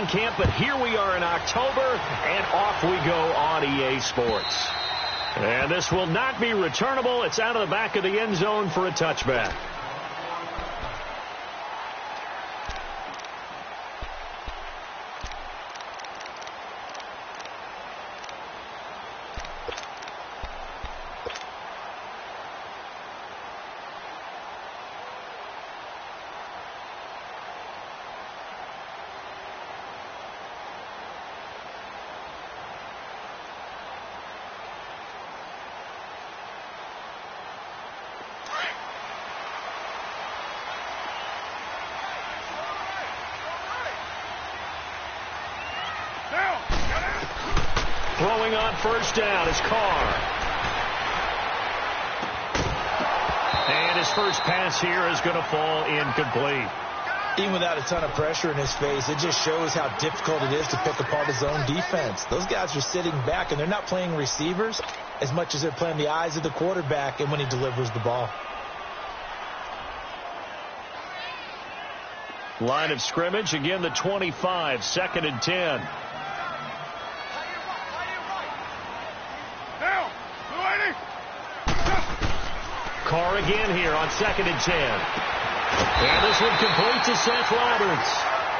training camp, but here we are in October, and off we go on EA Sports. And this will not be returnable. It's out of the back of the end zone for a touchback. Throwing on first down is Carr. And his first pass here is going to fall incomplete. Even without a ton of pressure in his face, it just shows how difficult it is to pick apart his own defense. Those guys are sitting back, and they're not playing receivers as much as they're playing the eyes of the quarterback and when he delivers the ball. Line of scrimmage, again the 25, 2nd and 10. Carr again here on 2nd and 10. And this one complete to Seth Roberts.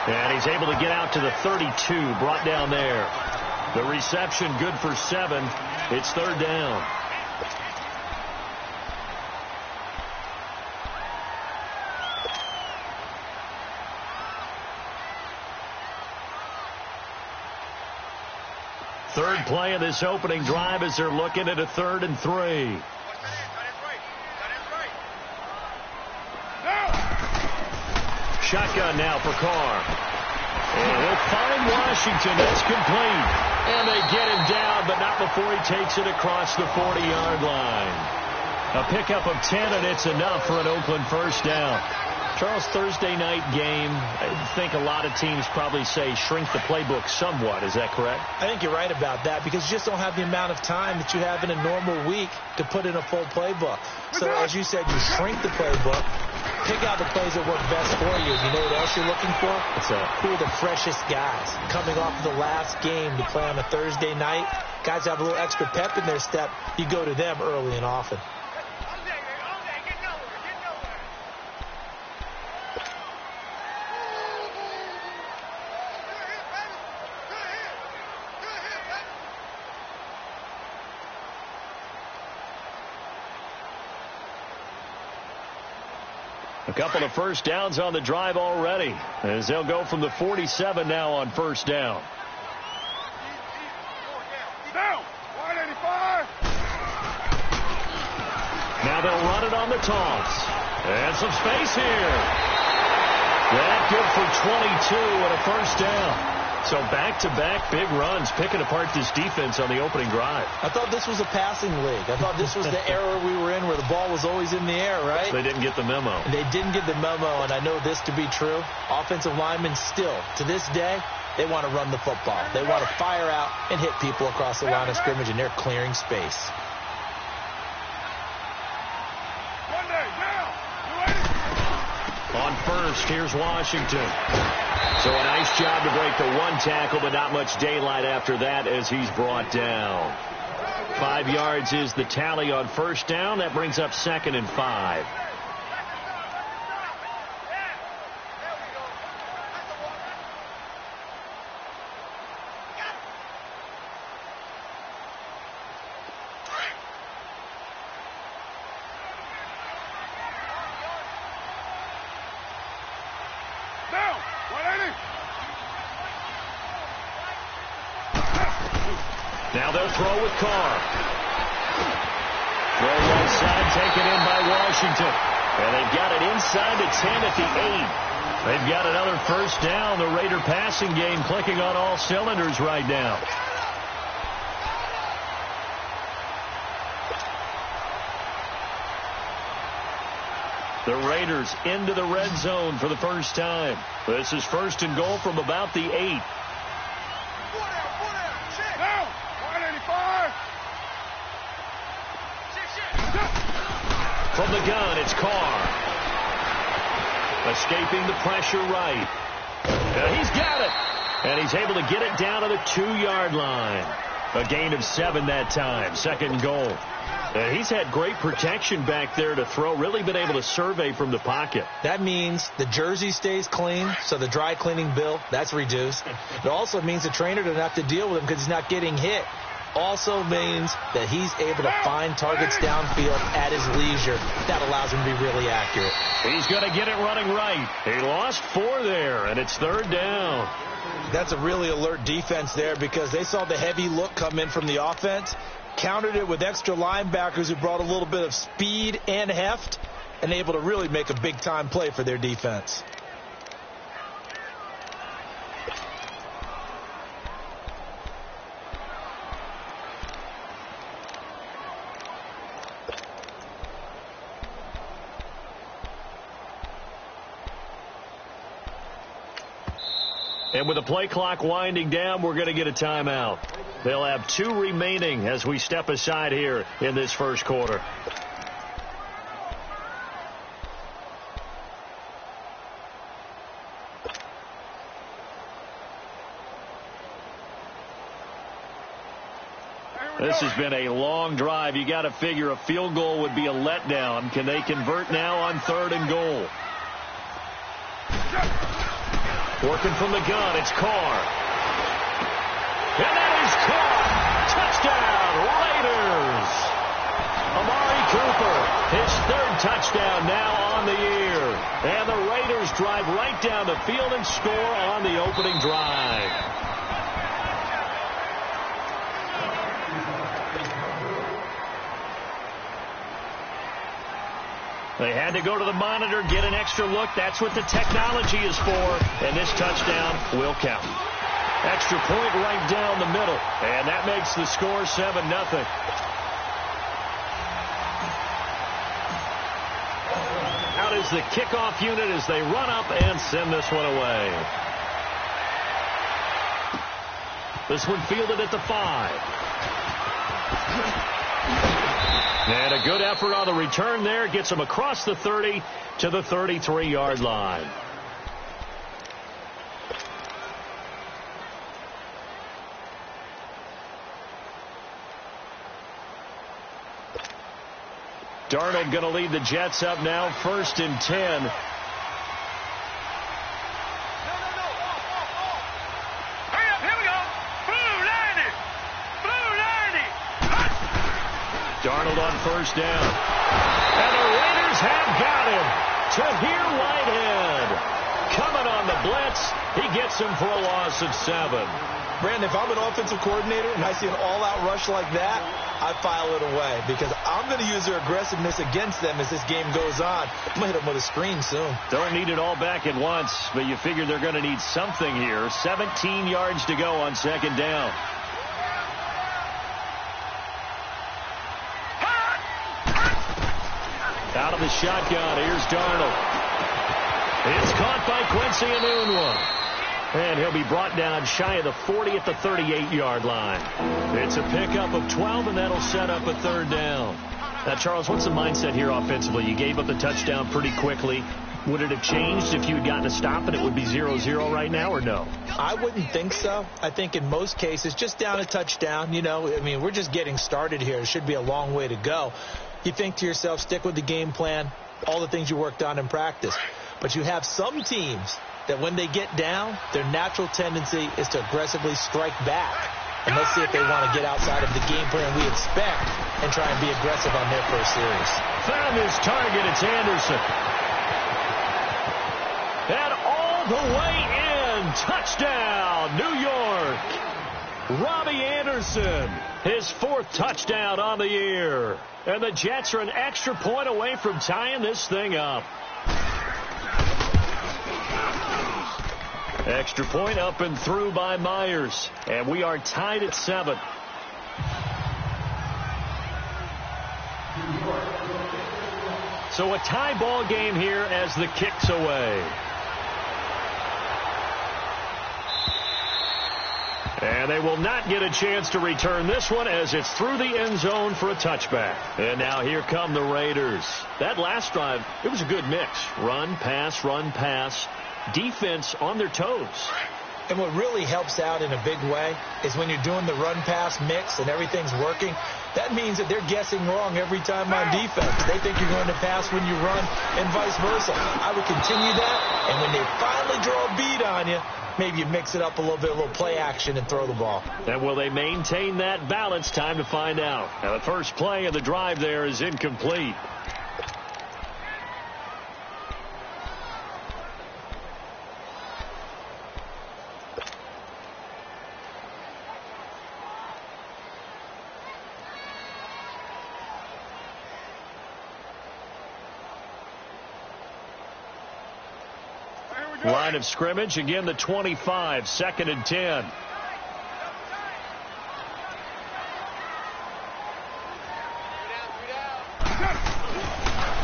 And he's able to get out to the 32, brought down there. The reception good for 7. It's 3rd down. Third play of this opening drive as they're looking at a 3rd and 3. Shotgun now for Carr. And he'll find Washington. That's complete. And they get him down, but not before he takes it across the 40-yard line. A pickup of 10, and it's enough for an Oakland first down. Charles, Thursday night game, I think a lot of teams probably say shrink the playbook somewhat. Is that correct? I think you're right about that because you just don't have the amount of time that you have in a normal week to put in a full playbook. So, as you said, you shrink the playbook, pick out the plays that work best for you. You know what else you're looking for? Who are the freshest guys coming off of the last game to play on a Thursday night? Guys have a little extra pep in their step. You go to them early and often. A couple of first downs on the drive already, as they'll go from the 47 now on first down. Now they'll run it on the toss. And some space here. That good for 22 and a first down. So back-to-back big runs, picking apart this defense on the opening drive. I thought this was a passing league. I thought this was the era we were in where the ball was always in the air, right? They didn't get the memo. And they didn't get the memo, and I know this to be true. Offensive linemen still, to this day, they want to run the football. They want to fire out and hit people across the line of scrimmage, and they're clearing space. On first, here's Washington. So a nice job to break the one tackle, but not much daylight after that as he's brought down. 5 yards is the tally on first down. That brings up 2nd and 5. Now they'll throw with Carr. Throw right side, taken in by Washington. And they've got it inside the 10 at the 8. They've got another first down. The Raider passing game clicking on all cylinders right now. The Raiders into the red zone for the first time. This is 1st and goal from about the 8. From the gun, it's Carr. Escaping the pressure right. He's got it. And he's able to get it down to the 2-yard line. A gain of 7 that time. Second and goal. He's had great protection back there to throw. Really been able to survey from the pocket. That means the jersey stays clean, so the dry cleaning bill, that's reduced. It also means the trainer doesn't have to deal with him because he's not getting hit. Also means that he's able to find targets downfield at his leisure. That allows him to be really accurate. He's going to get it running right. He lost 4 there, and it's 3rd down. That's a really alert defense there because they saw the heavy look come in from the offense, countered it with extra linebackers who brought a little bit of speed and heft, and able to really make a big-time play for their defense. And with the play clock winding down, we're going to get a timeout. They'll have 2 remaining as we step aside here in this first quarter. This has been a long drive. You got to figure a field goal would be a letdown. Can they convert now on 3rd and goal? Working from the gun, it's Carr. And that is caught. Touchdown, Raiders. Amari Cooper, his 3rd touchdown now on the year. And the Raiders drive right down the field and score on the opening drive. They had to go to the monitor, get an extra look. That's what the technology is for. And this touchdown will count. Extra point right down the middle. And that makes the score 7-0. Out is the kickoff unit as they run up and send this one away. This one fielded at the 5. And a good effort on the return there. Gets him across the 30 to the 33-yard line. Darnold going to lead the Jets up now, 1st and 10. Darnold on 1st down. And the Raiders have got him. Tahir Whitehead coming on the blitz. He gets him for a loss of 7. Brandon, if I'm an offensive coordinator and I see an all-out rush like that, I file it away because I'm going to use their aggressiveness against them as this game goes on. I'm going to hit them with a screen soon. Don't need it all back at once, but you figure they're going to need something here. 17 yards to go on 2nd down. Out of the shotgun, here's Darnold. It's caught by Quincy Enunwa. And he'll be brought down shy of the 40 at the 38-yard line. It's a pickup of 12, and that'll set up a 3rd down. Now, Charles, what's the mindset here offensively? You gave up the touchdown pretty quickly. Would it have changed if you had gotten a stop and it would be 0-0 right now, or no? I wouldn't think so. I think in most cases, just down a touchdown, I mean, we're just getting started here. It should be a long way to go. You think to yourself, stick with the game plan, all the things you worked on in practice. But you have some teams that when they get down, their natural tendency is to aggressively strike back. And let's see if they want to get outside of the game plan we expect and try and be aggressive on their first series. Found his target. It's Anderson. And all the way in. Touchdown, New York. Robbie Anderson, his 4th touchdown on the year. And the Jets are an extra point away from tying this thing up. Extra point up and through by Myers. And we are tied at 7. So a tie ball game here as the kick's away. And they will not get a chance to return this one as it's through the end zone for a touchback. And now here come the Raiders. That last drive, it was a good mix. Run, pass, defense on their toes. And what really helps out in a big way is when you're doing the run-pass mix and everything's working, that means that they're guessing wrong every time on defense. They think you're going to pass when you run and vice versa. I would continue that, and when they finally draw a beat on you, maybe you mix it up a little bit, a little play action, and throw the ball. And will they maintain that balance? Time to find out. Now, the first play of the drive there is incomplete. Line of scrimmage, again the 25, 2nd and 10.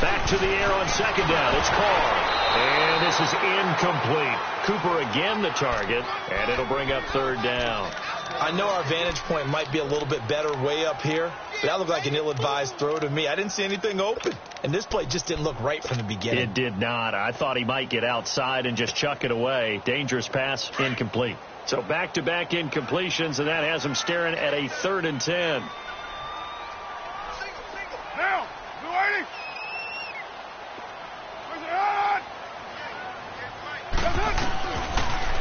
Back to the air on 2nd down. It's Carr. And this is incomplete. Cooper again the target, and it'll bring up 3rd down. I know our vantage point might be a little bit better way up here, but that looked like an ill-advised throw to me. I didn't see anything open, and this play just didn't look right from the beginning. It did not. I thought he might get outside and just chuck it away. Dangerous pass, incomplete. So back-to-back incompletions, and that has him staring at a 3rd and 10. Now, blue 80.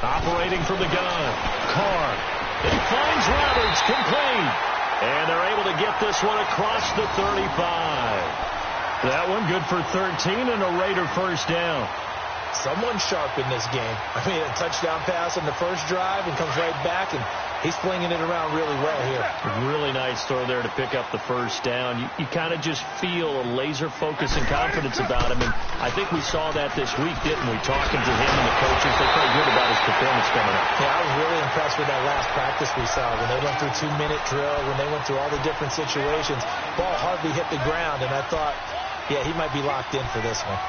Operating from the gun, Carr. He finds Roberts, complete. And they're able to get this one across the 35. That one good for 13 and a Raider first down. Someone's sharp in this game. I mean, a touchdown pass on the first drive and comes right back, and he's flinging it around really well here. Really nice throw there to pick up the first down. You kind of just feel a laser focus and confidence about him, and I think we saw that this week, didn't we? Talking to him and the coaches, they felt good about his performance coming up. Yeah, I was really impressed with that last practice we saw when they went through 2-minute drill, when they went through all the different situations. Ball hardly hit the ground, and I thought, yeah, he might be locked in for this one.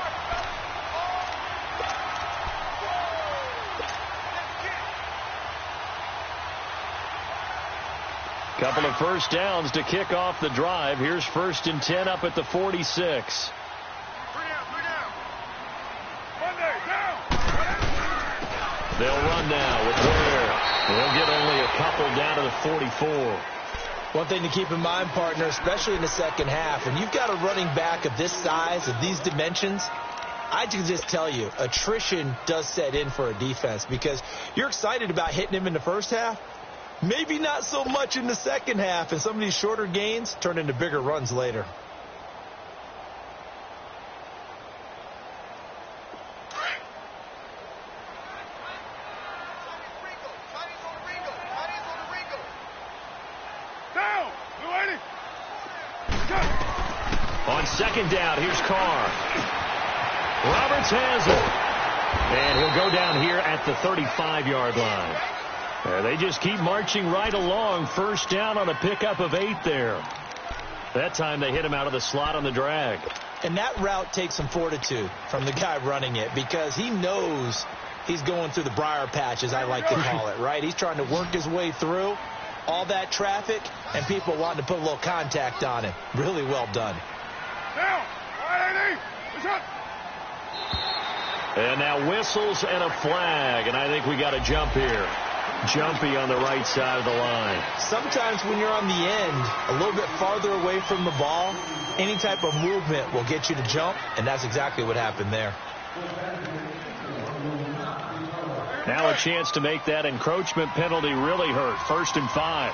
Couple of first downs to kick off the drive. Here's 1st and 10 up at the 46. 3 down. Monday, down. They'll run now with Ware. They'll get only a couple down to the 44. One thing to keep in mind, partner, especially in the second half, when you've got a running back of this size, of these dimensions, I can just tell you, attrition does set in for a defense because you're excited about hitting him in the first half. Maybe not so much in the second half, and some of these shorter gains turn into bigger runs later. Down, blue 80. On 2nd down, here's Carr. Roberts has it. And he'll go down here at the 35-yard line. They just keep marching right along. First down on a pickup of 8 there. That time they hit him out of the slot on the drag. And that route takes some fortitude from the guy running it because he knows he's going through the briar patch, as I like to call it, right? He's trying to work his way through all that traffic and people wanting to put a little contact on him. Really well done. Down, 180. It's up. And now whistles and a flag, and I think we got a jump here. Jumpy on the right side of the line. Sometimes when you're on the end, a little bit farther away from the ball, any type of movement will get you to jump, and that's exactly what happened there. Now a chance to make that encroachment penalty really hurt. 1st and 5.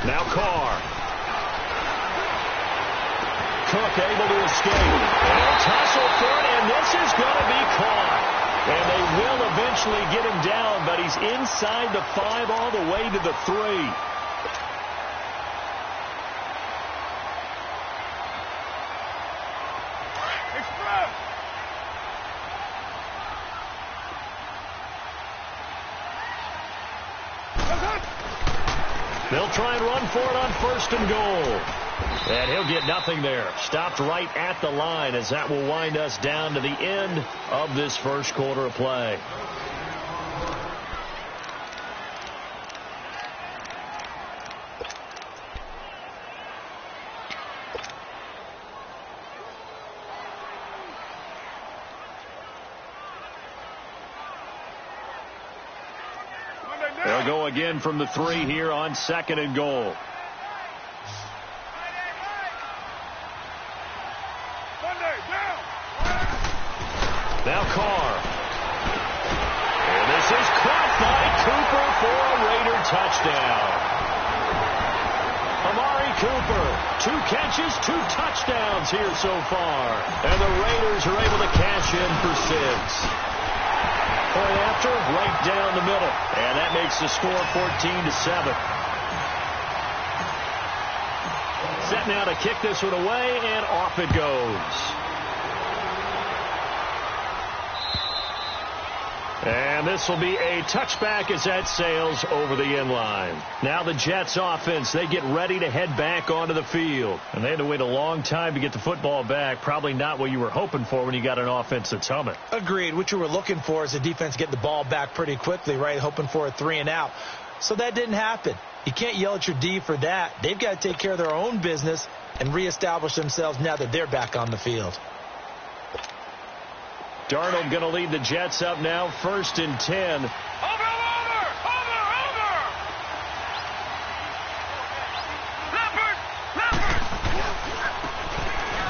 Now Carr. Cook able to escape. And tussle for it, and this is going to be caught. And they will eventually get him down, but he's inside the 5 all the way to the 3. Express. They'll try and run for it on 1st and goal. And he'll get nothing there. Stopped right at the line as that will wind us down to the end of this first quarter of play. They'll go again from the 3 here on 2nd and goal. Now Carr. And this is caught by Cooper for a Raider touchdown. Amari Cooper, 2 catches, 2 touchdowns here so far. And the Raiders are able to cash in for 6. Point after, right down the middle. And that makes the score 14-7. Set now to kick this one away, and off it goes. And this will be a touchback as that sails over the end line. Now the Jets offense, they get ready to head back onto the field. And they had to wait a long time to get the football back. Probably not what you were hoping for when you got an offense that's humming. Agreed. What you were looking for is the defense getting the ball back pretty quickly, right? Hoping for a 3 and out. So that didn't happen. You can't yell at your D for that. They've got to take care of their own business and reestablish themselves now that they're back on the field. Darnold going to lead the Jets up now, 1st and 10. Over!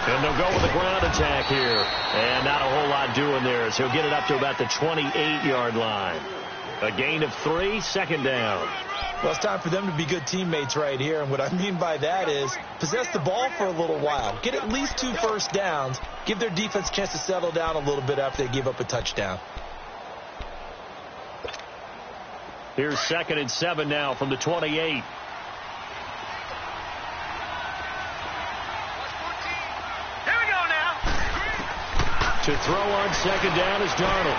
And they'll go with a ground attack here. And not a whole lot doing there, so he'll get it up to about the 28-yard line. A gain of 3, 2nd down. Well, it's time for them to be good teammates right here. And what I mean by that is possess the ball for a little while. Get at least 2 first downs. Give their defense a chance to settle down a little bit after they give up a touchdown. Here's 2nd and 7 now from the 28. Here we go now. To throw on 2nd down is Darnold.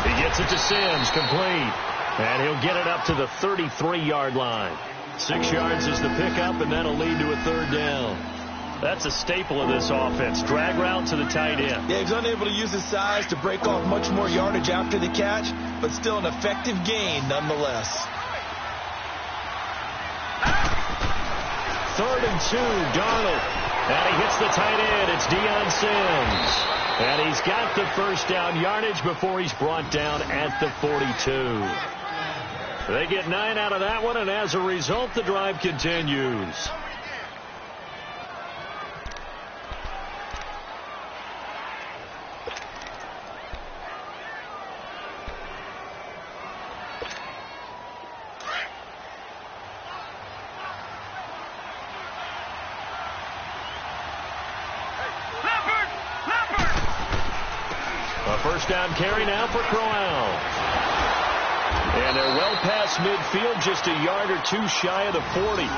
He gets it to Sims, complete. And he'll get it up to the 33-yard line. 6 yards is the pickup, and that'll lead to a 3rd down. That's a staple of this offense. Drag route to the tight end. Yeah, he's unable to use his size to break off much more yardage after the catch, but still an effective gain nonetheless. 3rd and 2, Darnold. And he hits the tight end. It's Deion Sims. And he's got the 1st down yardage before he's brought down at the 42. They get 9 out of that one, and as a result, the drive continues. A 1st down carry now for Crowell. And they're well past midfield, just a yard or 2 shy of the 40.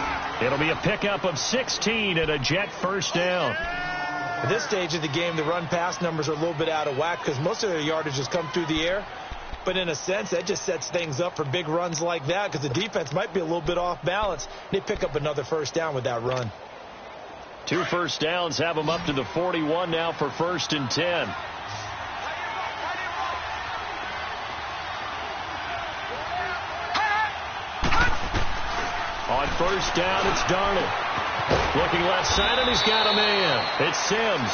It'll be a pickup of 16 and a Jet 1st down. At this stage of the game, the run-pass numbers are a little bit out of whack because most of their yardage has come through the air. But in a sense, that just sets things up for big runs like that because the defense might be a little bit off balance. They pick up another 1st down with that run. 2 1st downs have them up to the 41 now for 1st and 10. On 1st down, it's Darnold. Looking left side, and he's got a man. It's Sims.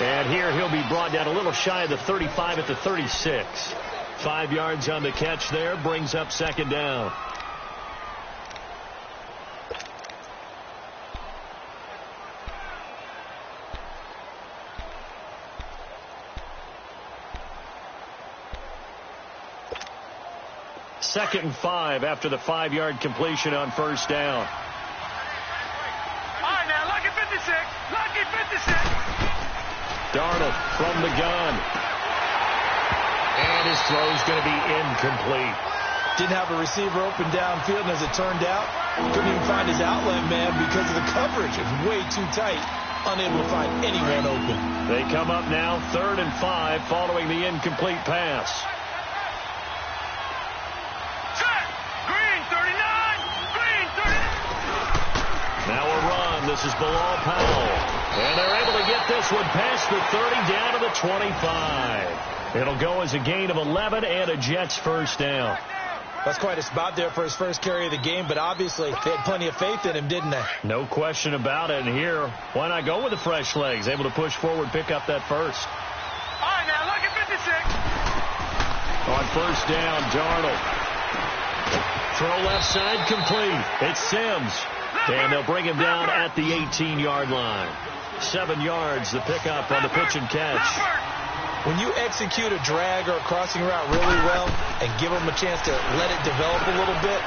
And here he'll be brought down a little shy of the 35 at the 36. 5 yards on the catch there, brings up 2nd down. Second and 5 after the 5-yard completion on 1st down. All right, now, lucky 56. Lucky 56. Darnold from the gun. And his throw's going to be incomplete. Didn't have a receiver open downfield, and as it turned out, couldn't even find his outlet man because of the coverage. It was way too tight, unable to find anyone open. They come up now 3rd and 5 following the incomplete pass. Now a run. This is Bilal Powell. And they're able to get this one past the 30 down to the 25. It'll go as a gain of 11 and a Jets 1st down. That's quite a spot there for his first carry of the game, but obviously they had plenty of faith in him, didn't they? No question about it. And here, why not go with the fresh legs? Able to push forward, pick up that 1st. All right, now, look at 56. On 1st down, Darnold. Throw left side complete. It's Sims. And they'll bring him down at the 18-yard line. 7 yards, the pickup on the pitch and catch. When you execute a drag or a crossing route really well and give them a chance to let it develop a little bit,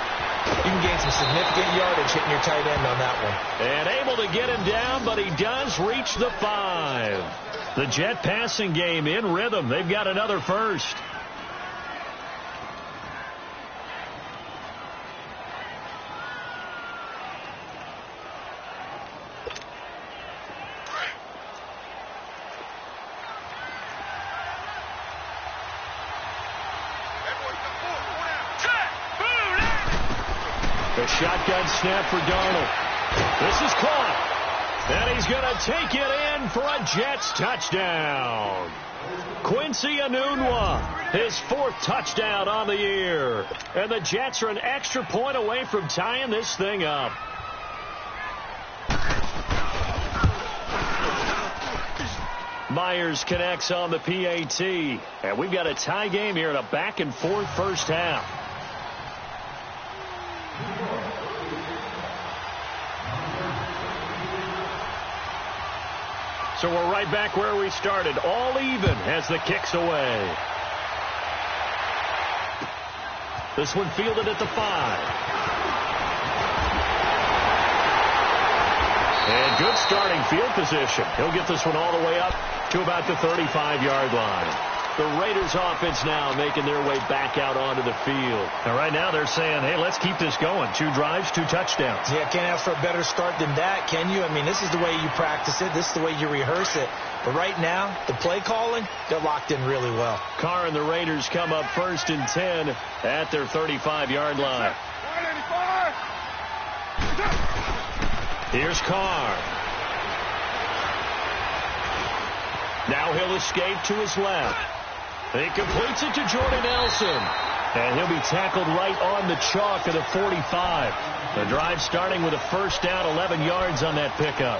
you can gain some significant yardage hitting your tight end on that one. And able to get him down, but he does reach the 5. The Jet passing game in rhythm. They've got another first. The shotgun snap for Darnold. This is caught. And he's going to take it in for a Jets touchdown. Quincy Enunwa, his 4th touchdown on the year. And the Jets are an extra point away from tying this thing up. Myers connects on the PAT. And we've got a tie game here in a back-and-forth first half. So we're right back where we started, all even as the kick's away. This one fielded at the 5. And good starting field position. He'll get this one all the way up to about the 35-yard line. The Raiders offense now making their way back out onto the field. And right now they're saying, hey, let's keep this going. 2 drives, 2 touchdowns. Yeah, can't ask for a better start than that, can you? I mean, this is the way you practice it. This is the way you rehearse it. But right now, the play calling, they're locked in really well. Carr and the Raiders come up 1st and 10 at their 35-yard line. Here's Carr. Now he'll escape to his left. He completes it to Jordan Nelson. And he'll be tackled right on the chalk of the 45. The drive starting with a first down, 11 yards on that pickup.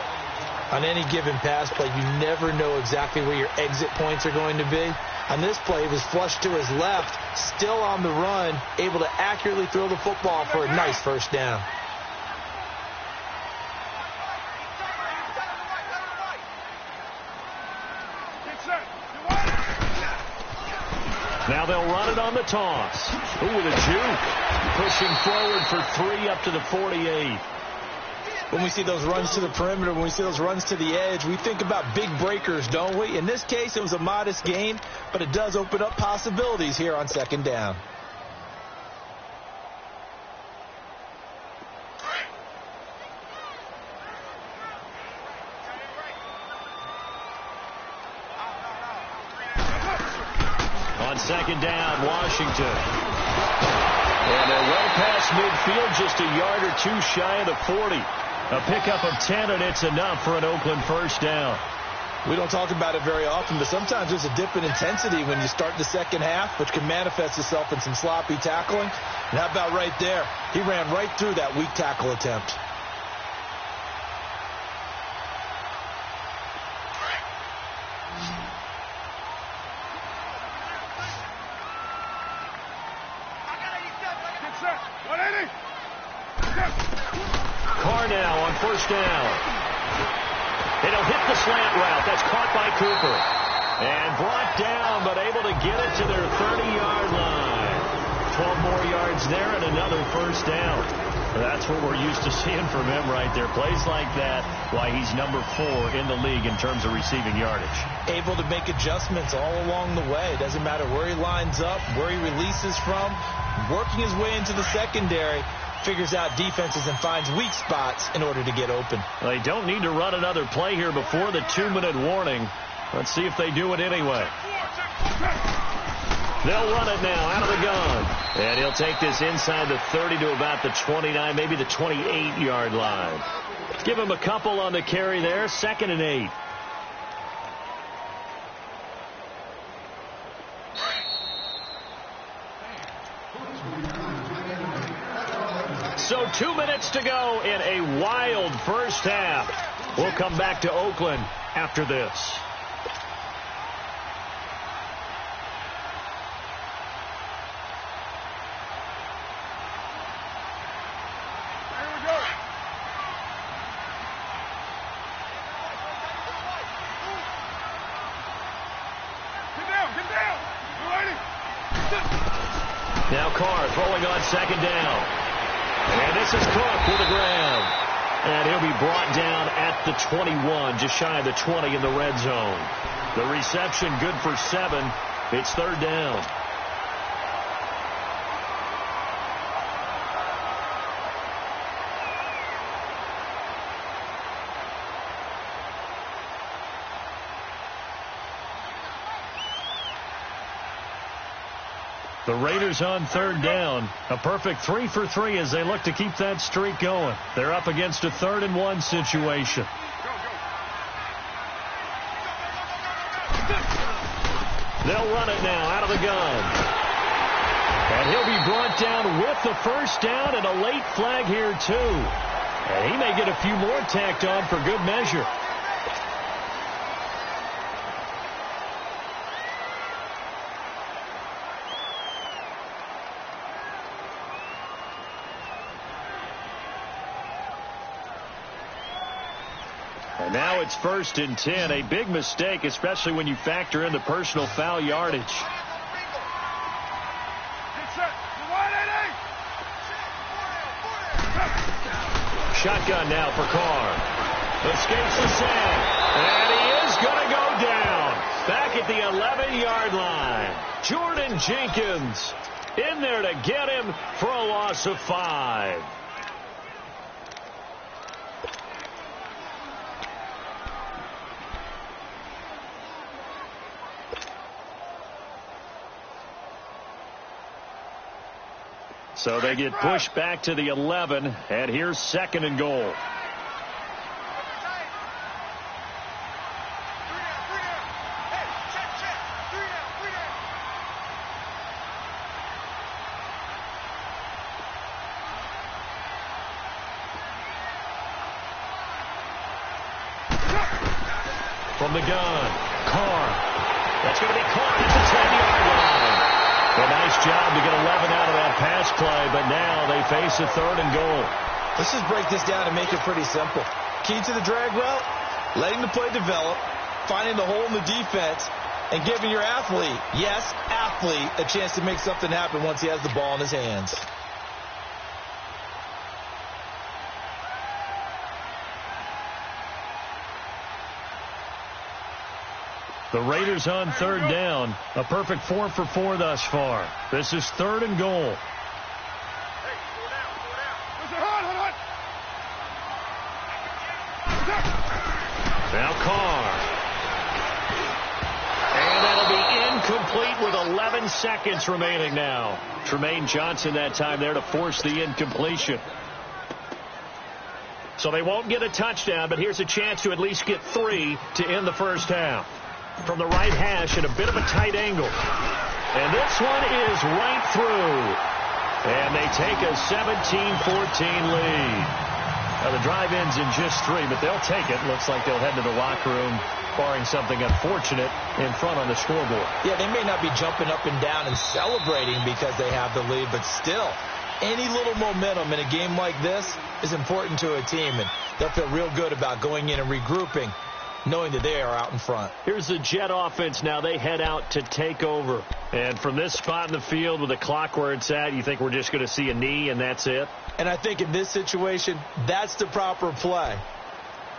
On any given pass play, you never know exactly where your exit points are going to be. On this play, he was flushed to his left, still on the run, able to accurately throw the football for a nice first down. Now they'll run it on the toss. Ooh, with a juke. Pushing forward for 3 up to the 48. When we see those runs to the perimeter, when we see those runs to the edge, we think about big breakers, don't we? In this case, it was a modest gain, but it does open up possibilities here on 2nd down. On 2nd down, Washington. And they're well past midfield, just a yard or 2 shy of the 40. A pickup of 10, and it's enough for an Oakland first down. We don't talk about it very often, but sometimes there's a dip in intensity when you start the second half, which can manifest itself in some sloppy tackling. And how about right there? He ran right through that weak tackle attempt. Carr now on first down. And he'll hit the slant route. That's caught by Cooper. And brought down, but able to get it to their 30-yard line. 12 more yards there and another first down. That's what we're used to seeing from him right there. Plays like that, why he's number 4 in the league in terms of receiving yardage. Able to make adjustments all along the way. Doesn't matter where he lines up, where he releases from. Working his way into the secondary. Figures out defenses and finds weak spots in order to get open. They don't need to run another play here before the 2-minute warning. Let's see if they do it anyway. They'll run it now out of the gun. And he'll take this inside the 30 to about the 29, maybe the 28-yard line. Give him a couple on the carry there. 2nd and 8. So 2 minutes to go in a wild first half. We'll come back to Oakland after this. Now Carr throwing on second down. And this is Cook to the ground. And he'll be brought down at the 21, just shy of the 20 in the red zone. The reception good for 7. It's third down. The Raiders on third down. A perfect 3 for 3 as they look to keep that streak going. They're up against a 3rd and 1 situation. They'll run it now out of the gun. And he'll be brought down with the first down and a late flag here too. And he may get a few more tacked on for good measure. And now it's 1st and 10. A big mistake, especially when you factor in the personal foul yardage. Shotgun now for Carr. Escapes the sack. And he is going to go down. Back at the 11-yard line. Jordan Jenkins in there to get him for a loss of 5. So they get pushed back to the 11, and here's 2nd and goal. From the gun, Carr. That's going to be caught at the 10-yard line. A nice job to get 11 out of that pass play, but now they face a 3rd and goal. Let's just break this down and make it pretty simple. Key to the drag route, letting the play develop, finding the hole in the defense, and giving your athlete, yes, athlete, a chance to make something happen once he has the ball in his hands. The Raiders on 3rd down. A perfect 4 for 4 thus far. This is 3rd and goal. Now Carr. And that'll be incomplete with 11 seconds remaining now. Tremaine Johnson that time there to force the incompletion. So they won't get a touchdown, but here's a chance to at least get 3 to end the first half. From the right hash at a bit of a tight angle. And this one is right through. And they take a 17-14 lead. Now the drive ends in just 3, but they'll take it. Looks like they'll head to the locker room, barring something unfortunate in front on the scoreboard. Yeah, they may not be jumping up and down and celebrating because they have the lead, but still, any little momentum in a game like this is important to a team, and they'll feel real good about going in and regrouping, knowing that they are out in front. Here's the Jet offense now. They head out to take over. And from this spot in the field with the clock where it's at, you think we're just going to see a knee and that's it? And I think in this situation, that's the proper play.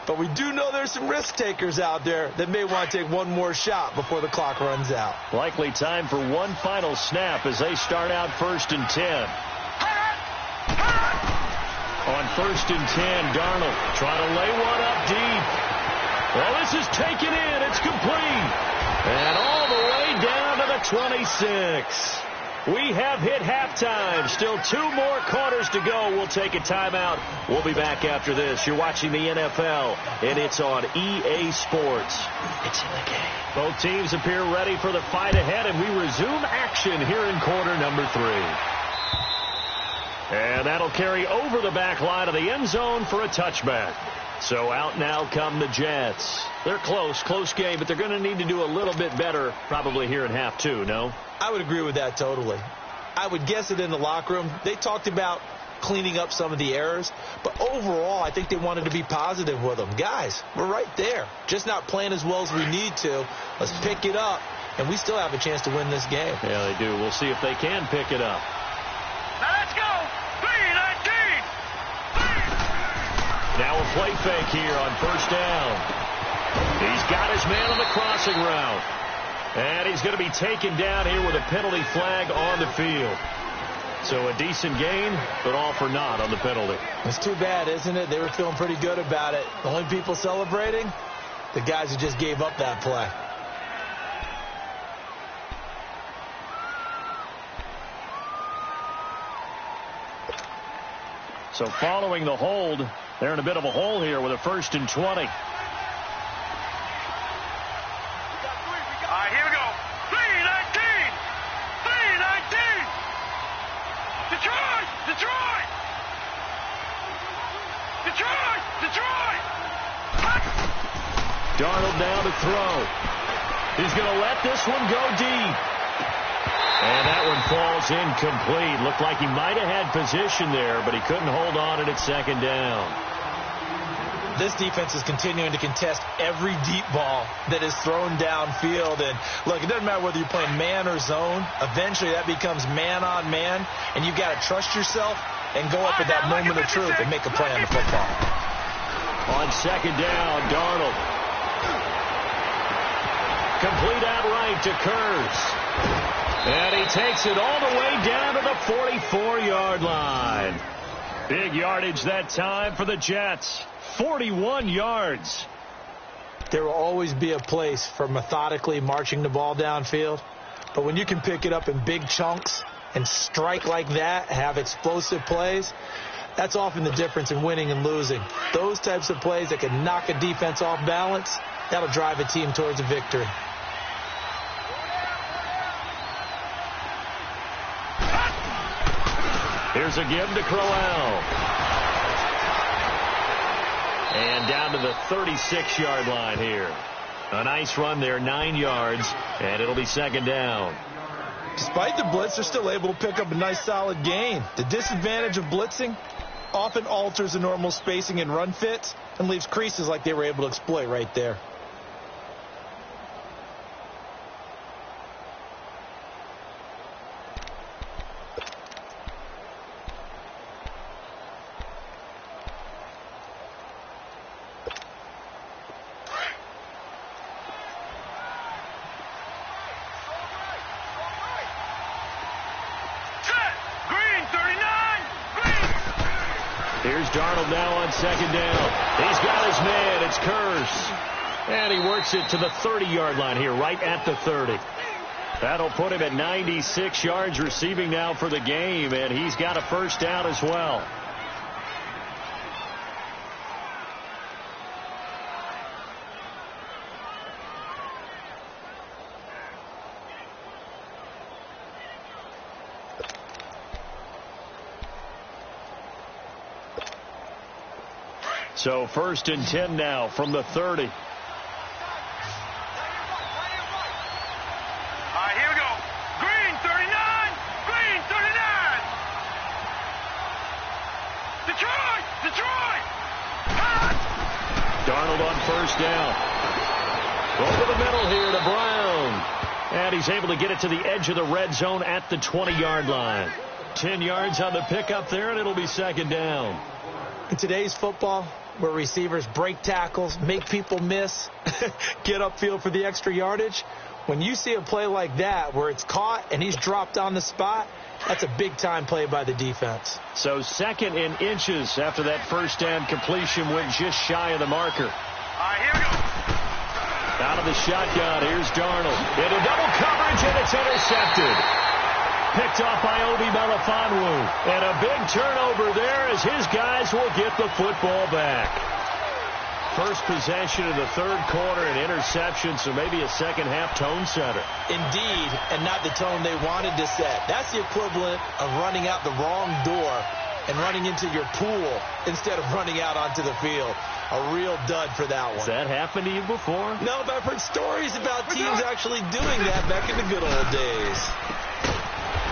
But we do know there's some risk takers out there that may want to take one more shot before the clock runs out. Likely time for one final snap as they start out 1st and 10. On 1st and 10, Darnold trying to lay one up deep. Well, this is taken in. It's complete. And all the way down to the 26. We have hit halftime. Still 2 more quarters to go. We'll take a timeout. We'll be back after this. You're watching the NFL, and it's on EA Sports. It's in the game. Both teams appear ready for the fight ahead, and we resume action here in quarter number 3. And that'll carry over the back line of the end zone for a touchback. So out now come the Jets. They're close game, but they're going to need to do a little bit better probably here in half 2, no? I would agree with that totally. I would guess that in the locker room, they talked about cleaning up some of the errors, but overall, I think they wanted to be positive with them. Guys, we're right there. Just not playing as well as we need to. Let's pick it up and we still have a chance to win this game. Yeah, they do. We'll see if they can pick it up. Now let's go. 3-19. Now a play fake here on first down. He's got his man on the crossing route. And he's going to be taken down here with a penalty flag on the field. So a decent gain, but all for naught on the penalty. It's too bad, isn't it? They were feeling pretty good about it. The only people celebrating, the guys who just gave up that play. So following the hold, they're in a bit of a hole here with a 1st and 20. All right, here we go. 3-19. 3-19. Detroit! Detroit! Detroit! Detroit! Darnold now to throw. He's going to let this one go deep. And that one falls incomplete. Looked like he might have had position there, but he couldn't hold on at second down. This defense is continuing to contest every deep ball that is thrown downfield. And, look, it doesn't matter whether you're playing man or zone. Eventually that becomes man-on-man, and you've got to trust yourself and go up at that moment of truth and make a play on the football. On second down, Darnold. Complete outright to Kurz. And he takes it all the way down to the 44-yard line. Big yardage that time for the Jets. 41 yards. There will always be a place for methodically marching the ball downfield. But when you can pick it up in big chunks and strike like that, have explosive plays, that's often the difference in winning and losing. Those types of plays that can knock a defense off balance, that'll drive a team towards a victory. Here's a give to Crowell. And down to the 36-yard line here. A nice run there, 9 yards, and it'll be second down. Despite the blitz, they're still able to pick up a nice solid gain. The disadvantage of blitzing often alters the normal spacing and run fits and leaves creases like they were able to exploit right there. Here's Darnold now on second down. He's got his man. It's Kurz. And he works it to the 30-yard line here, right at the 30. That'll put him at 96 yards receiving now for the game, and he's got a first down as well. So 1st and 10 now from the 30. All right, here we go. Green, 39. Green, 39. Detroit! Detroit! Darnold on first down. Over the middle here to Brown. And he's able to get it to the edge of the red zone at the 20-yard line. 10 yards on the pickup there, and it'll be second down. In today's football, where receivers break tackles, make people miss, get upfield for the extra yardage, when you see a play like that where it's caught and he's dropped on the spot, that's a big-time play by the defense. So 2nd and inches after that first down completion went just shy of the marker. All right, here we go. Out of the shotgun, here's Darnold. Into double coverage, and it's intercepted. Picked off by Obi Melifonwu. And a big turnover there as his guys will get the football back. First possession of the third quarter, an interception, so maybe a second-half tone setter. Indeed, and not the tone they wanted to set. That's the equivalent of running out the wrong door and running into your pool instead of running out onto the field. A real dud for that one. Has that happened to you before? No, but I've heard stories about teams actually doing that back in the good old days.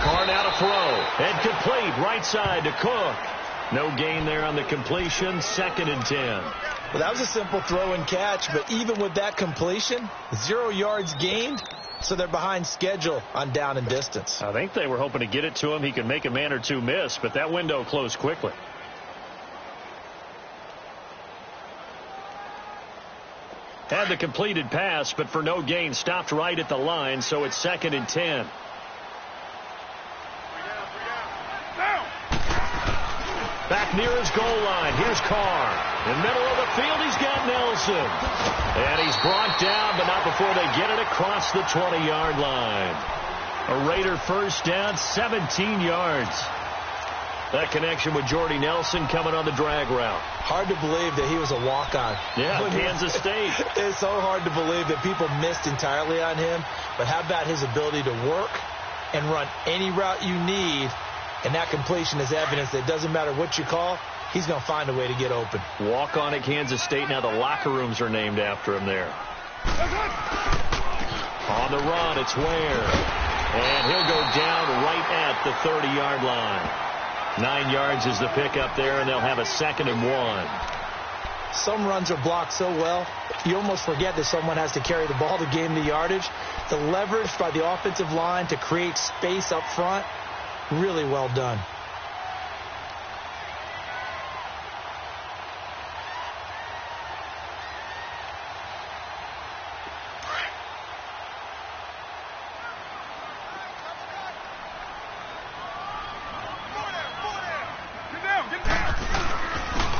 Carr now to throw. And complete right side to Cook. No gain there on the completion. 2nd and 10. Well, that was a simple throw and catch, but even with that completion, 0 yards gained, So they're behind schedule on down and distance. I think they were hoping to get it to him. He could make a man or two miss, but that window closed quickly. Had the completed pass, but for no gain, stopped right at the line, so it's 2nd and 10. Back near his goal line. Here's Carr. In the middle of the field, he's got Nelson. And he's brought down, but not before they get it across the 20-yard line. A Raider first down, 17 yards. That connection with Jordy Nelson coming on the drag route. Hard to believe that he was a walk-on. Yeah, Kansas State. It's so hard to believe that people missed entirely on him. But how about his ability to work and run any route you need? And that completion is evidence that it doesn't matter what you call, he's going to find a way to get open. Walk on at Kansas State. Now the locker rooms are named after him there. On the run, it's Ware. And he'll go down right at the 30-yard line. 9 yards is the pickup there, and they'll have a 2nd and 1. Some runs are blocked so well, you almost forget that someone has to carry the ball to gain the yardage. The leverage by the offensive line to create space up front, really well done.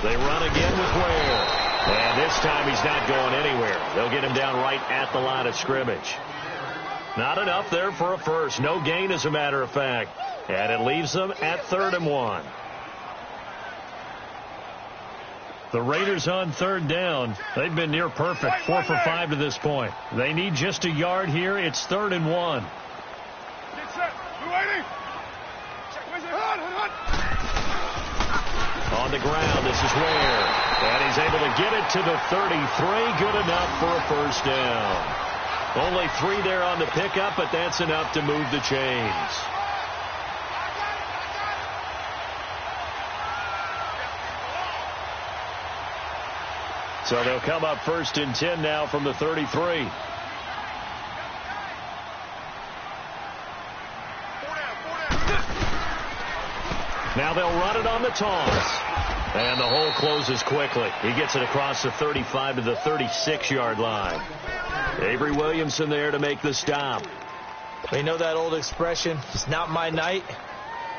They run again with Ware. And this time he's not going anywhere. They'll get him down right at the line of scrimmage. Not enough there for a first. No gain, as a matter of fact. And it leaves them at 3rd and 1. The Raiders on 3rd down. They've been near perfect. 4 for 5 to this point. They need just a yard here. It's 3rd and 1. On the ground, this is Ware. And he's able to get it to the 33. Good enough for a first down. Only 3 there on the pickup, but that's enough to move the chains. So they'll come up 1st and 10 now from the 33. Now they'll run it on the toss. And the hole closes quickly. He gets it across the 35 to the 36-yard line. Avery Williamson there to make the stop. We know that old expression, it's not my night.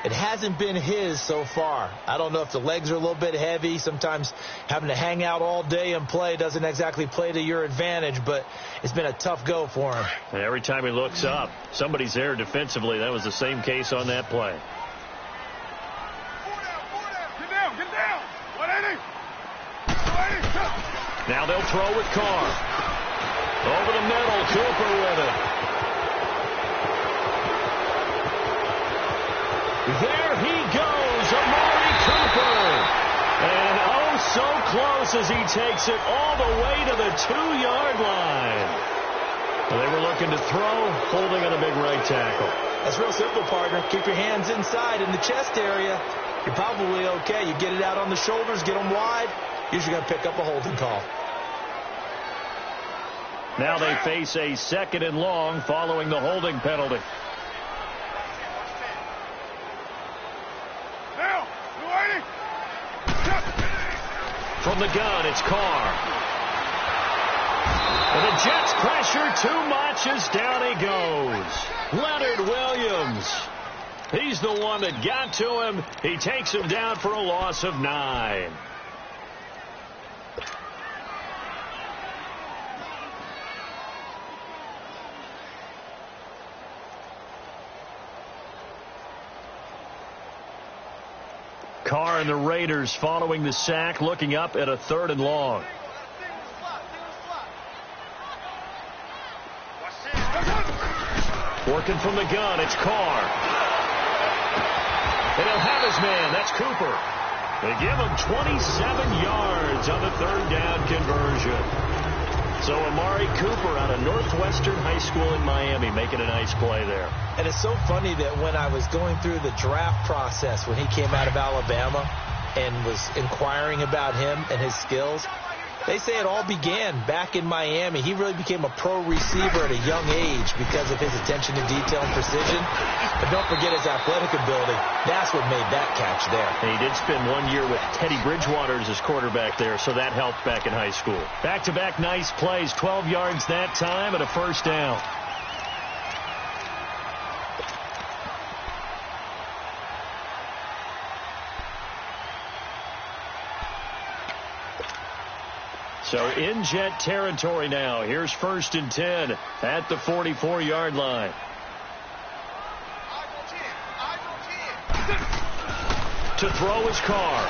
It hasn't been his so far. I don't know if the legs are a little bit heavy. Sometimes having to hang out all day and play doesn't exactly play to your advantage, but it's been a tough go for him. And every time he looks up, somebody's there defensively. That was the same case on that play. Now they'll throw with Carr. Over the middle, Cooper with it. There he goes, Amari Cooper. And oh, so close as he takes it all the way to the 2-yard line. They were looking to throw, holding on a big right tackle. That's real simple, partner. Keep your hands inside in the chest area. You're probably okay. You get it out on the shoulders, get them wide. Usually going to pick up a holding call. Now they face a 2nd and long following the holding penalty. From the gun, it's Carr. And the Jets pressure too much as down he goes. Leonard Williams. He's the one that got to him. He takes him down for a loss of 9. Carr and the Raiders following the sack, looking up at a 3rd and long. Working from the gun, it's Carr. And he'll have his man, that's Cooper. They give him 27 yards on the 3rd down conversion. So Amari Cooper out of Northwestern High School in Miami making a nice play there. And it's so funny that when I was going through the draft process when he came out of Alabama and was inquiring about him and his skills, They say it all began back in Miami. He really became a pro receiver at a young age because of his attention to detail and precision. But don't forget his athletic ability. That's what made that catch there. And he did spend 1 year with Teddy Bridgewater as his quarterback there, so that helped back in high school. Back-to-back nice plays, 12 yards that time and a first down. So in Jet territory now. Here's 1st and 10 at the 44-yard line. To throw his Carr.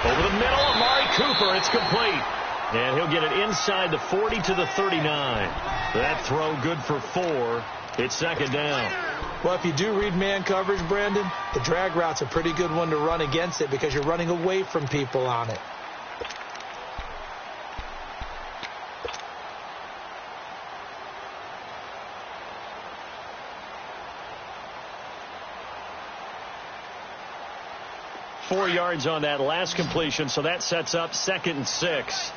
Over the middle, Amari Cooper. It's complete. And he'll get it inside the 40 to the 39. That throw good for 4. It's 2nd down. Well, if you do read man coverage, Brandon, the drag route's a pretty good one to run against it because you're running away from people on it. Four yards on that last completion, so that sets up 2nd and 6.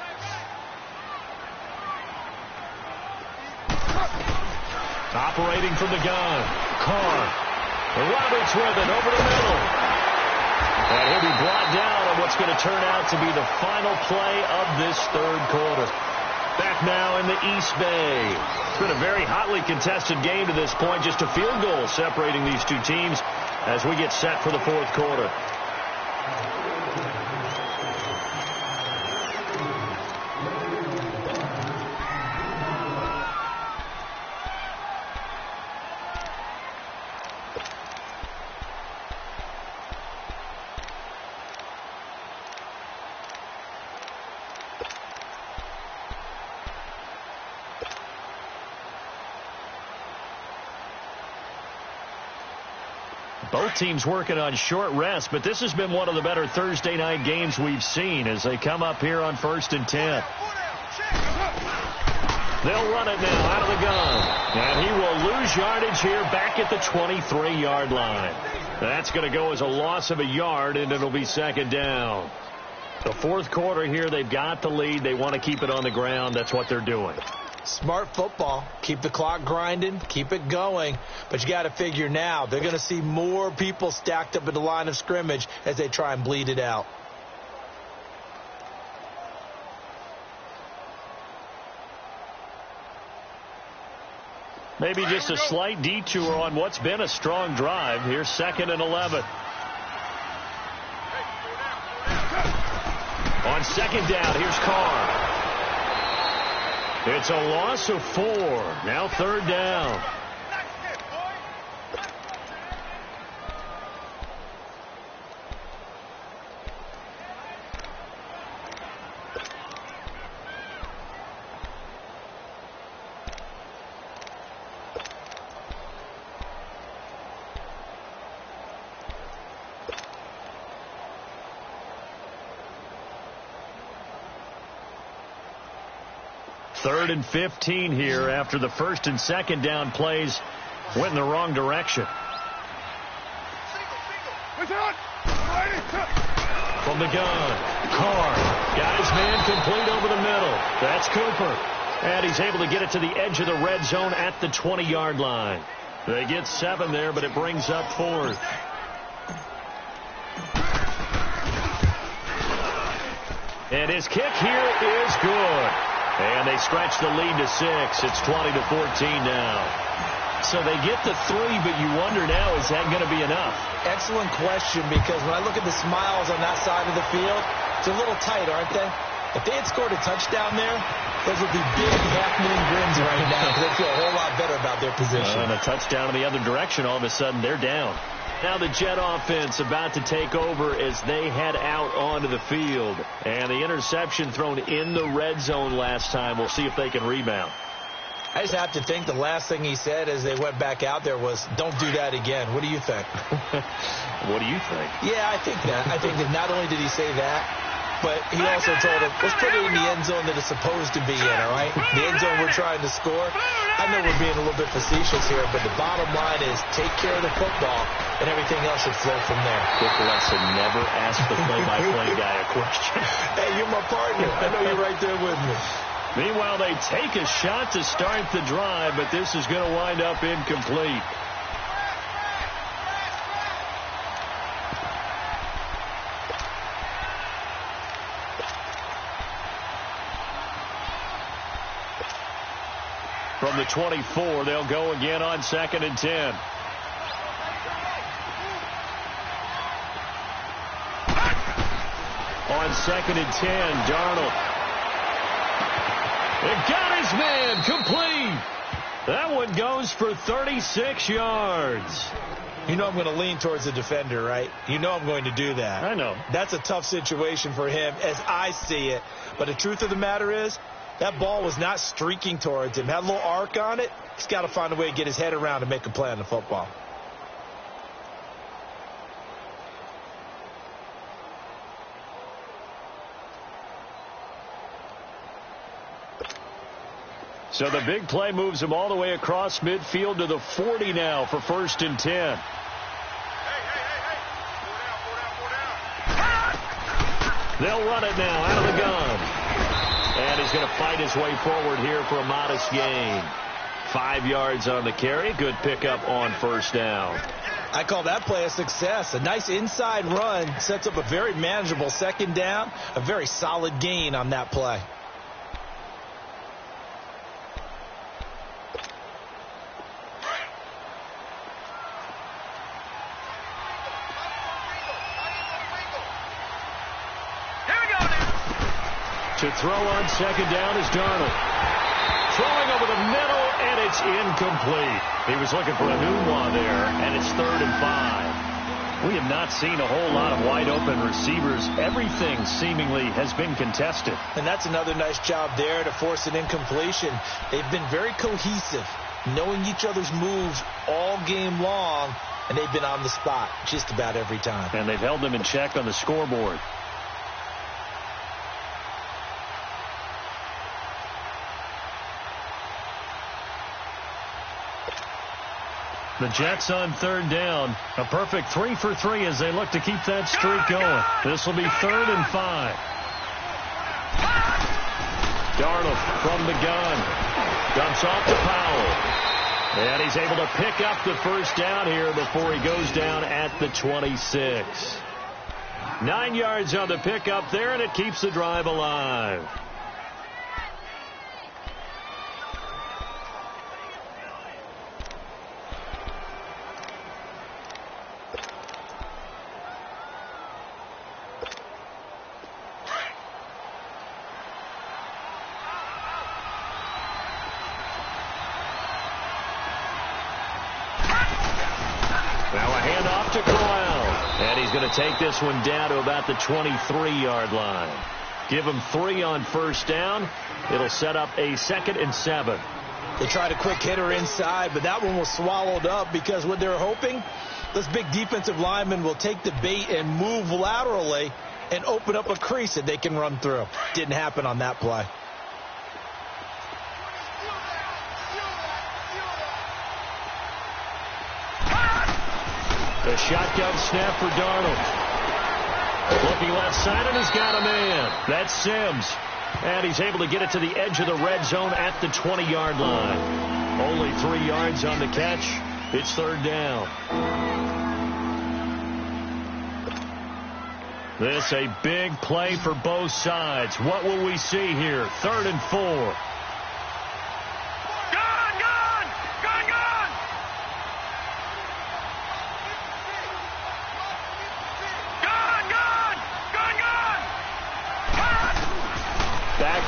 Operating from the gun, Carr. Roberts with it over the middle. And he'll be brought down on what's going to turn out to be the final play of this 3rd quarter. Back now in the East Bay. It's been a very hotly contested game to this point. Just a field goal separating these two teams as we get set for the 4th quarter. Both teams working on short rest, but this has been one of the better Thursday night games we've seen as they come up here on 1st and 10. They'll run it now out of the gun. And he will lose yardage here back at the 23-yard line. That's going to go as a loss of a yard, and it'll be 2nd down. The 4th quarter here, they've got the lead. They want to keep it on the ground. That's what they're doing. Smart football. Keep the clock grinding. Keep it going. But you got to figure now they're going to see more people stacked up at the line of scrimmage as they try and bleed it out. Maybe just a slight detour on what's been a strong drive. Here's 2nd and 11. On 2nd down, here's Carr. It's a loss of 4. Now 3rd down. Third and 15 here after the 1st and 2nd down plays went in the wrong direction. From the gun, Carr got his man complete over the middle. That's Cooper. And he's able to get it to the edge of the red zone at the 20-yard line. They get 7 there, but it brings up 4th. And his kick here is good. And they stretch the lead to 6. It's 20 to 14 now. So they get the 3, but you wonder now, is that going to be enough? Excellent question, because when I look at the smiles on that side of the field, it's a little tight, aren't they? If they had scored a touchdown there, those would be big half-moon grins right now because they feel a whole lot better about their position. And a touchdown in the other direction, all of a sudden they're down. Now the Jet offense about to take over as they head out onto the field. And the interception thrown in the red zone last time. We'll see if they can rebound. I just have to think the last thing he said as they went back out there was, don't do that again. What do you think? What do you think? Yeah, I think that. I think that not only did he say that, but he also told him, let's put it in the end zone that it's supposed to be in, all right? The end zone we're trying to score. I know we're being a little bit facetious here, but the bottom line is take care of the football. and everything else should flow from there. Quick lesson, never ask the play-by-play guy a question. Hey, you're my partner. I know you're right there with me. Meanwhile, they take a shot to start the drive, but this is going to wind up incomplete. From the 24, they'll go again on 2nd and 10. On 2nd and 10, Darnold. It got his man complete. That one goes for 36 yards. You know I'm going to lean towards the defender, right? You know I'm going to do that. I know. That's a tough situation for him as I see it. But the truth of the matter is, that ball was not streaking towards him. Had a little arc on it. He's got to find a way to get his head around and make a play on the football. So the big play moves him all the way across midfield to the 40 now for 1st and 10. They'll run it now out of the gun. And he's going to fight his way forward here for a modest gain. 5 yards on the carry. Good pickup on 1st down. I call that play a success. A nice inside run sets up a very manageable 2nd down. A very solid gain on that play. To throw on 2nd down is Darnold. Throwing over the middle, and it's incomplete. He was looking for a Nunwa there, and it's 3rd and 5. We have not seen a whole lot of wide-open receivers. Everything seemingly has been contested. And that's another nice job there to force an incompletion. They've been very cohesive, knowing each other's moves all game long, and they've been on the spot just about every time. And they've held them in check on the scoreboard. The Jets on 3rd down. A perfect 3 for 3 as they look to keep that streak going. This will be 3rd and 5. Darnold from the gun. Dumps off to Powell. And he's able to pick up the 1st down here before he goes down at the 26. 9 yards on the pickup there, and it keeps the drive alive. Take this one down to about the 23-yard line. Give him 3 on 1st down. It'll set up a 2nd and 7. They tried a quick hitter inside, but that one was swallowed up because what they're hoping, this big defensive lineman will take the bait and move laterally and open up a crease that they can run through. Didn't happen on that play. The shotgun snap for Darnold. Looking left side, and he's got a man. That's Sims. And he's able to get it to the edge of the red zone at the 20-yard line. Only 3 yards on the catch. It's 3rd down. This a big play for both sides. What will we see here? 3rd and 4.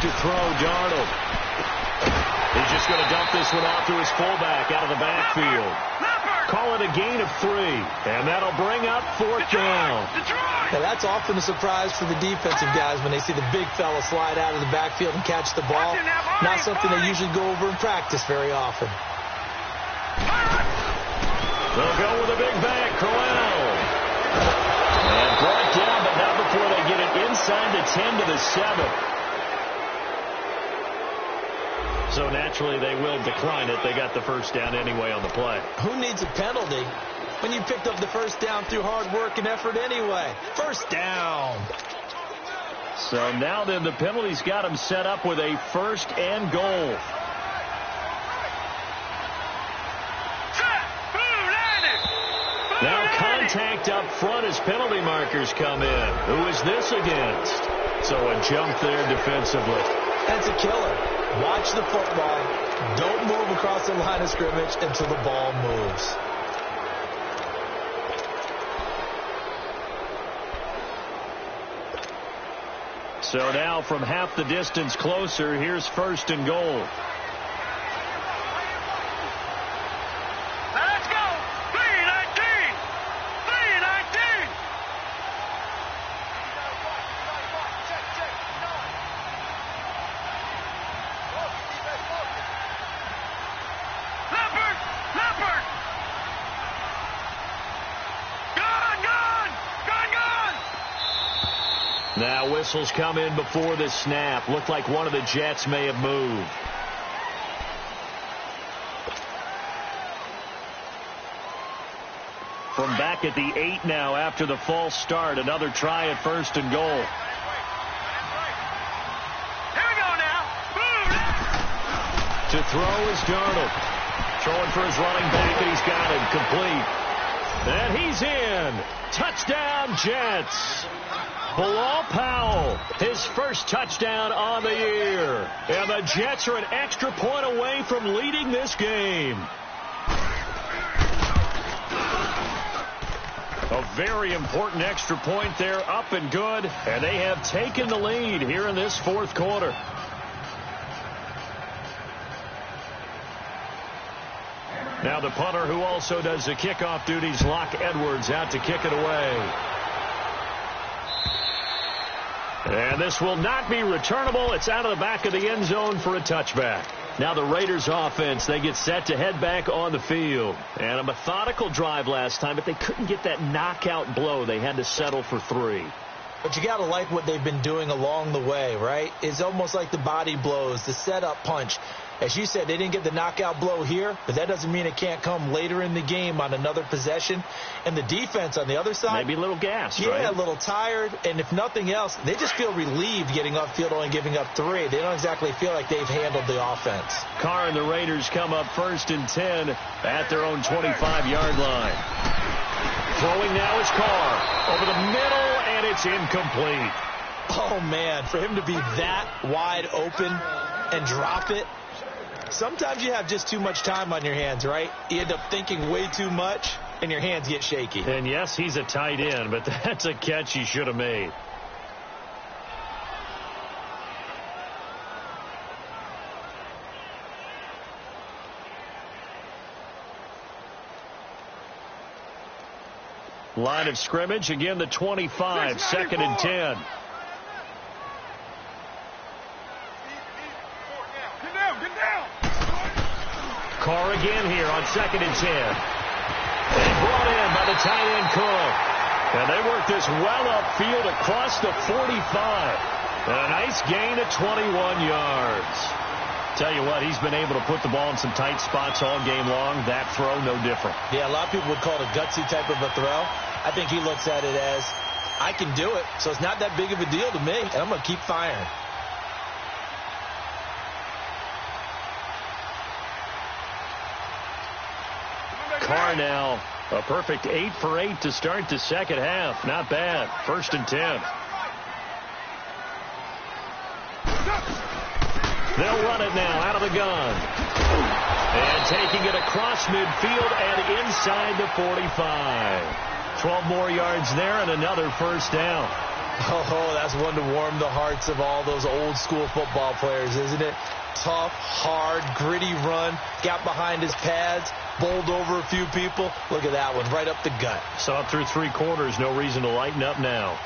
To throw, Darnold. He's just going to dump this one off to his fullback out of the backfield. Call it a gain of 3, and that'll bring up 4th down. Now, that's often a surprise for the defensive guys when they see the big fella slide out of the backfield and catch the ball. Not something they usually go over in practice very often. They'll go with a big back, Crowell. And brought down, but not before they get it inside the 10 to the 7. So naturally they will decline it. They got the 1st down anyway on the play. Who needs a penalty when you picked up the first down through hard work and effort anyway. First down. So now then the penalty's got him set up with a first and goal. Now contact up front as penalty markers come in. Who is this against? So a jump there defensively. That's a killer. Watch the football. Don't move across the line of scrimmage until the ball moves. So now from half the distance closer, here's first and goal. Let's go. 319. 319. Leopard. Leopard. Gone. Gone. Gone. Gone. Now whistles come in before the snap. Looked like one of the Jets may have moved. From back at the 8 now after the false start. Another try at first and goal. Here we go now. To throw is Darnold. Throwing for his running back, and he's got him complete. And he's in. Touchdown, Jets. Bilal Powell, his first touchdown on the year. And the Jets are an extra point away from leading this game. A very important extra point there, up and good. And they have taken the lead here in this fourth quarter. Now the punter, who also does the kickoff duties, Locke Edwards, out to kick it away. And this will not be returnable. It's out of the back of the end zone for a touchback. Now the Raiders offense, they get set to head back on the field. And a methodical drive last time, but they couldn't get that knockout blow. They had to settle for 3. But you got to like what they've been doing along the way, right? It's almost like the body blows, the setup punch. As you said, they didn't get the knockout blow here, but that doesn't mean it can't come later in the game on another possession. And the defense on the other side, maybe a little gassed, yeah, right? A little tired. And if nothing else, they just feel relieved getting upfield, only giving up 3. They don't exactly feel like they've handled the offense. Carr and the Raiders come up first and 10 at their own 25-yard line. Throwing now is Carr over the middle, and it's incomplete. Oh, man, for him to be that wide open and drop it. Sometimes you have just too much time on your hands, right? You end up thinking way too much, and your hands get shaky. And yes, he's a tight end, but that's a catch he should have made. Line of scrimmage, again the 25, second and 10. Carr again here on second and 10. And brought in by the tight end Cook. And they work this well upfield across the 45. And a nice gain of 21 yards. Tell you what, he's been able to put the ball in some tight spots all game long. That throw, no different. Yeah, a lot of people would call it a gutsy type of a throw. I think he looks at it as, I can do it, so it's not that big of a deal to me, and I'm going to keep firing. Carr now, a perfect 8 for 8 to start the second half. Not bad. First and 10. They'll run it now out of the gun. And taking it across midfield and inside the 45. 12 more yards there and another first down. Oh, that's one to warm the hearts of all those old school football players, isn't it? Tough, hard, gritty run. Got behind his pads. Bowled over a few people. Look at that one, right up the gut. Saw it through 3 quarters. No reason to lighten up now.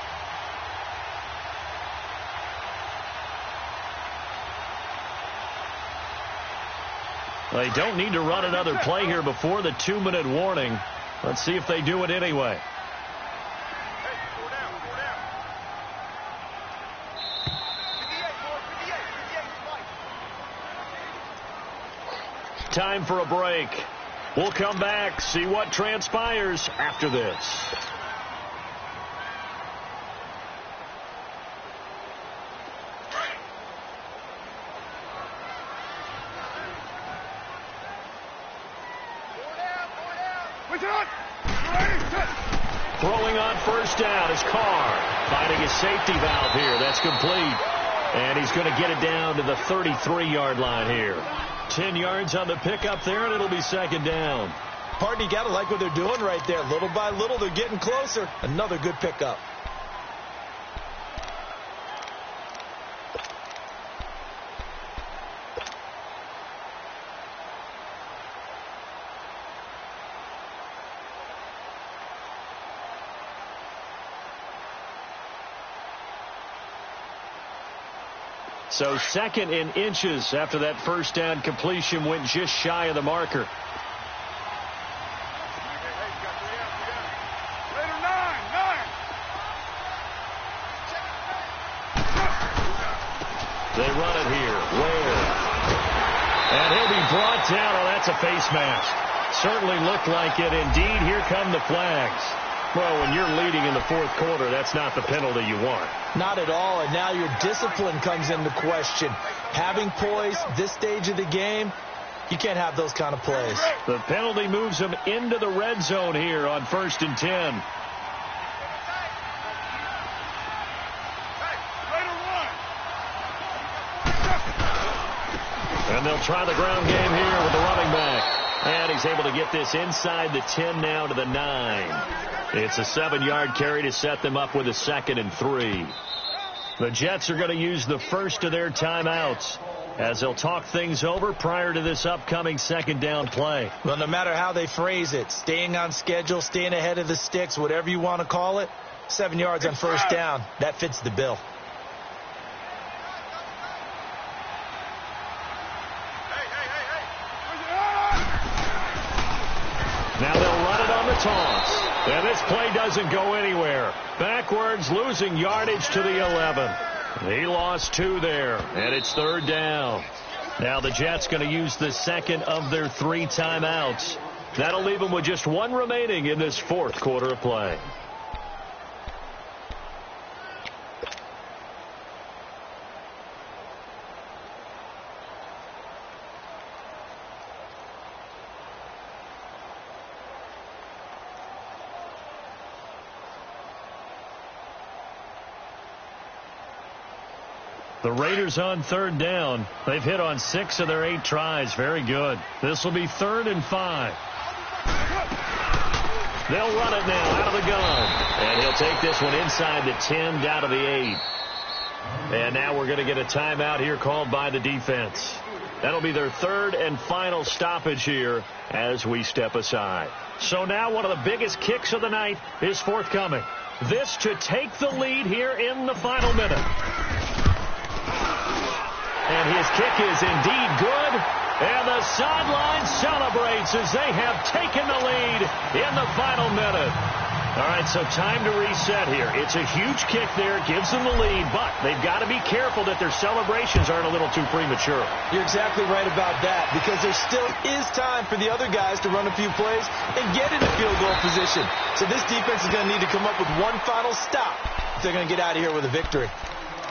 They don't need to run another play here before the 2-minute warning. Let's see if they do it anyway. Time for a break. We'll come back, see what transpires after this. Throwing on first down is Carr. Finding his safety valve here. That's complete. And he's going to get it down to the 33-yard line here. 10 yards on the pickup there, and it'll be second down. Partner, you got to like what they're doing right there. Little by little, they're getting closer. Another good pickup. So second in inches after that first down completion went just shy of the marker. They run it here. Ware. And he'll be brought down. Oh, that's a face mask. Certainly looked like it. Indeed, here come the flags. Well, when you're leading in the fourth quarter, that's not the penalty you want. Not at all, and now your discipline comes into question. Having poise this stage of the game, you can't have those kind of plays. The penalty moves them into the red zone here on 1st and 10. And they'll try the ground game here with the running back. And he's able to get this inside the 10 now to the 9. It's a 7-yard carry to set them up with a 2nd and 3. The Jets are going to use the first of their timeouts as they'll talk things over prior to this upcoming second down play. Well, no matter how they phrase it, staying on schedule, staying ahead of the sticks, whatever you want to call it, 7 yards on first down, that fits the bill. Now they'll run it on the toss. And this play doesn't go anywhere. Backwards, losing yardage to the 11. He lost 2 there, and it's 3rd down. Now the Jets going to use the second of their 3 timeouts. That'll leave them with just 1 remaining in this fourth quarter of play. The Raiders on 3rd down. They've hit on 6 of their 8 tries. Very good. This will be 3rd and 5. They'll run it now out of the gun. And he'll take this one inside the 10 down to the 8. And now we're going to get a timeout here called by the defense. That'll be their 3rd and final stoppage here as we step aside. So now one of the biggest kicks of the night is forthcoming. This to take the lead here in the final minute. And his kick is indeed good. And the sideline celebrates as they have taken the lead in the final minute. All right, so time to reset here. It's a huge kick there. Gives them the lead, but they've got to be careful that their celebrations aren't a little too premature. You're exactly right about that, because there still is time for the other guys to run a few plays and get in a field goal position. So this defense is going to need to come up with one final stop if they're going to get out of here with a victory.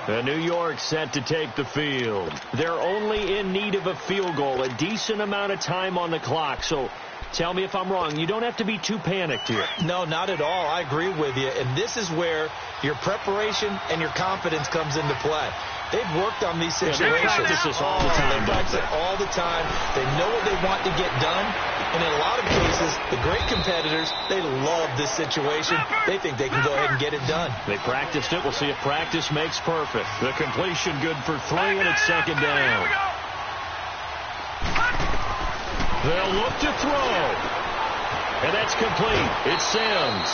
New York set to take the field. They're only in need of a field goal, a decent amount of time on the clock. So tell me if I'm wrong. You don't have to be too panicked here. No, not at all. I agree with you. And this is where your preparation and your confidence comes into play. They've worked on these situations. They practice this all the time. They practice it all the time. They know what they want to get done. And in a lot of cases, the great competitors, they love this situation. They think they can go ahead and get it done. They practiced it. We'll see if practice makes perfect. The completion good for 3, and it's 2nd down. They'll look to throw. And that's complete. It's Sims.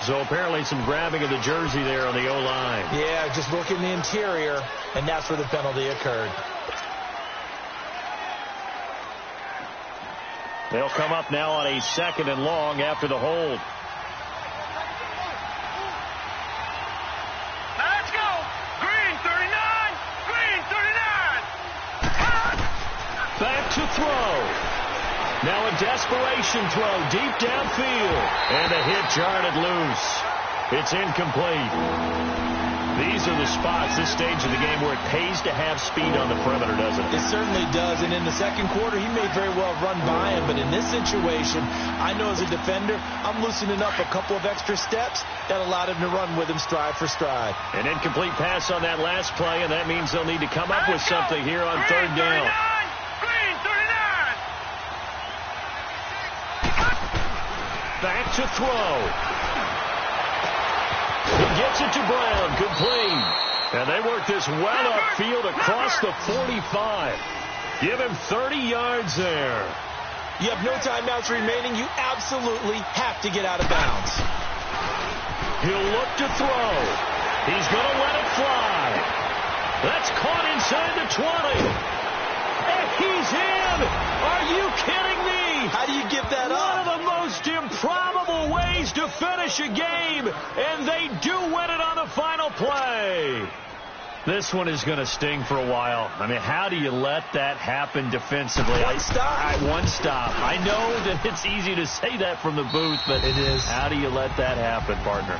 So apparently some grabbing of the jersey there on the O-line. Yeah, just look in the interior, and that's where the penalty occurred. They'll come up now on a 2nd and long after the hold. Let's go. Green 39. Green 39. Back to desperation throw deep downfield. And the hit jarred it loose. It's incomplete. These are the spots, this stage of the game, where it pays to have speed on the perimeter, doesn't it? It certainly does. And in the second quarter, he may very well run by him. But in this situation, I know as a defender, I'm loosening up a couple of extra steps that allowed him to run with him stride for stride. An incomplete pass on that last play, and that means they'll need to come up with something here on third down. Green 39. Back to throw. He gets it to Brown, complete. And they work this well upfield across the 45. Give him 30 yards there. You have no timeouts remaining. You absolutely have to get out of bounds. He'll look to throw. He's going to let it fly. That's caught inside the 20. And he's in. Are you kidding me? How do you give that up? One of the most improbable ways to finish a game, and they do win it on the final play. This one is going to sting for a while. I mean, how do you let that happen defensively? One stop. One stop. I know that it's easy to say that from the booth, but it is. How do you let that happen, partner?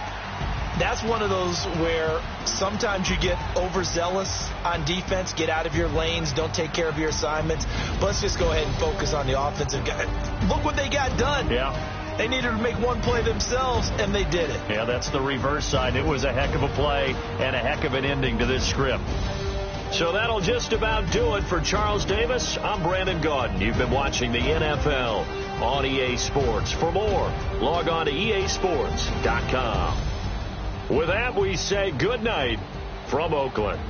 That's one of those where sometimes you get overzealous on defense, get out of your lanes, don't take care of your assignments. But let's just go ahead and focus on the offensive guy. Look what they got done. Yeah. They needed to make one play themselves, and they did it. Yeah, that's the reverse side. It was a heck of a play and a heck of an ending to this script. So that'll just about do it for Charles Davis. I'm Brandon Gaudin. You've been watching the NFL on EA Sports. For more, log on to easports.com. With that, we say good night from Oakland.